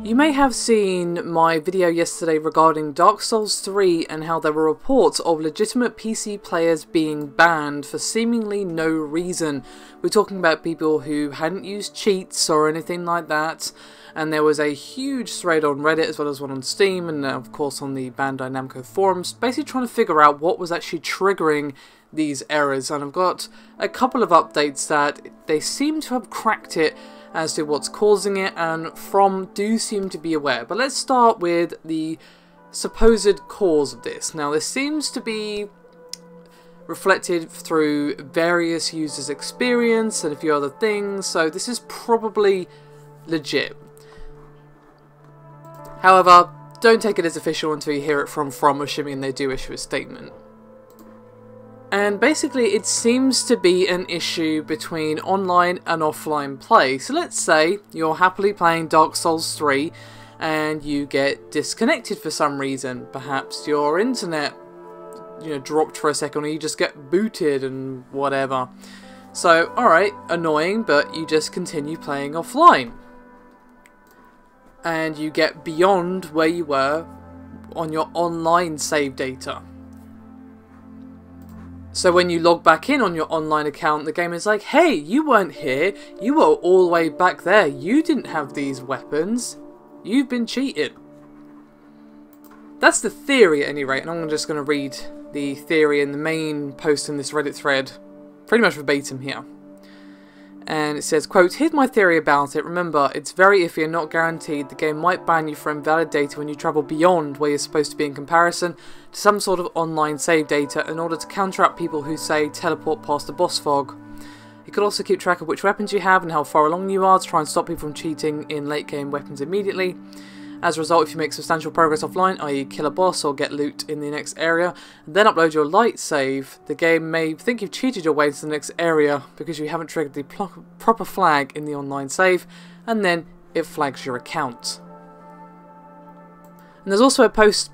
You may have seen my video yesterday regarding Dark Souls 3 and how there were reports of legitimate PC players being banned for seemingly no reason. We're talking about people who hadn't used cheats or anything like that, and there was a huge thread on Reddit as well as one on Steam and of course on the Bandai Namco forums, basically trying to figure out what was actually triggering these errors. And I've got a couple of updates that they seem to have cracked it as to what's causing it, and From do seem to be aware. But let's start with the supposed cause of this. Now, this seems to be reflected through various users' experience and a few other things, so this is probably legit. However, don't take it as official until you hear it from assuming they do issue a statement. And basically it seems to be an issue between online and offline play. So let's say you're happily playing Dark Souls 3 and you get disconnected for some reason. Perhaps your internet, dropped for a second, or you just get booted and whatever. So, alright, annoying, but you just continue playing offline. And you get beyond where you were on your online save data. So when you log back in on your online account, the game is like, hey, you weren't here, you were all the way back there, you didn't have these weapons, you've been cheated. That's the theory at any rate, and I'm just going to read the theory in the main post in this Reddit thread, pretty much verbatim here. And it says, quote, "Here's my theory about it. Remember, it's very iffy and not guaranteed. The game might ban you for invalid data when you travel beyond where you're supposed to be in comparison to some sort of online save data in order to counteract people who say teleport past the boss fog. You could also keep track of which weapons you have and how far along you are to try and stop people from cheating in late game weapons immediately. As a result, if you make substantial progress offline, i.e. kill a boss or get loot in the next area, and then upload your light save, the game may think you've cheated your way to the next area because you haven't triggered the proper flag in the online save, and then it flags your account." And there's also a post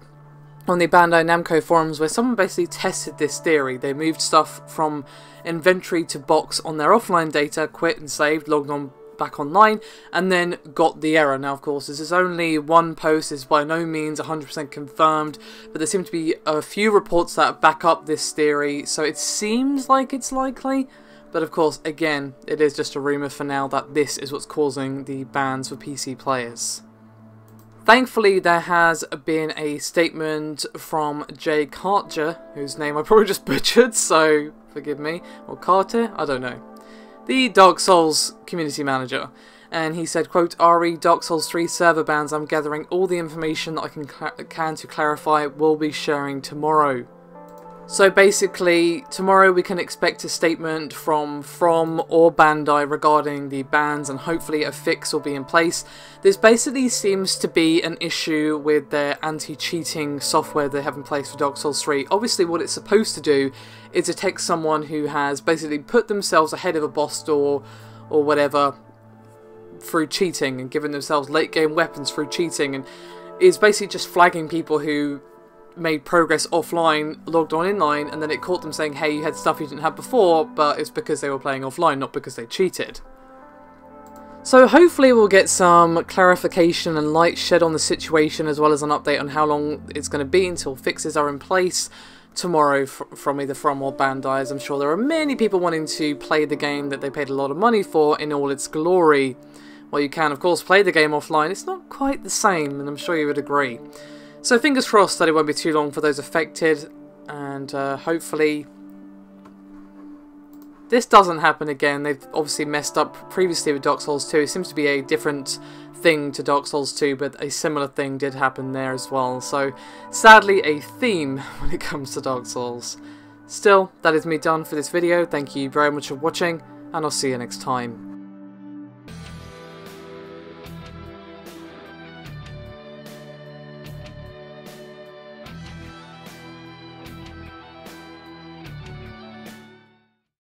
on the Bandai Namco forums where someone basically tested this theory. They moved stuff from inventory to box on their offline data, quit and saved, logged on back online, and then got the error. Now, of course, this is only one post, is by no means 100% confirmed, but there seem to be a few reports that back up this theory, so it seems like it's likely. But of course, again, it is just a rumour for now that this is what's causing the bans for PC players. Thankfully, there has been a statement from Jay Carter, whose name I probably just butchered, so forgive me, or Carter, I don't know. The Dark Souls community manager, and he said, quote, "RE Dark Souls 3 server bans, I'm gathering all the information that I can to clarify, will be sharing tomorrow." So basically, tomorrow we can expect a statement from or Bandai regarding the bans, and hopefully a fix will be in place. This basically seems to be an issue with their anti-cheating software they have in place for Dark Souls 3. Obviously what it's supposed to do is detect someone who has basically put themselves ahead of a boss door or whatever through cheating and given themselves late game weapons through cheating, and is basically just flagging people who made progress offline, logged on inline, and then it caught them saying, hey, you had stuff you didn't have before, but it's because they were playing offline, not because they cheated. So hopefully we'll get some clarification and light shed on the situation, as well as an update on how long it's going to be until fixes are in place tomorrow from either From or Bandai, as I'm sure there are many people wanting to play the game that they paid a lot of money for in all its glory. Well, you can of course play the game offline, it's not quite the same, and I'm sure you would agree. So fingers crossed that it won't be too long for those affected, and hopefully this doesn't happen again. They've obviously messed up previously with Dark Souls 2. It seems to be a different thing to Dark Souls 2, but a similar thing did happen there as well. So sadly a theme when it comes to Dark Souls. Still, that is me done for this video. Thank you very much for watching, and I'll see you next time.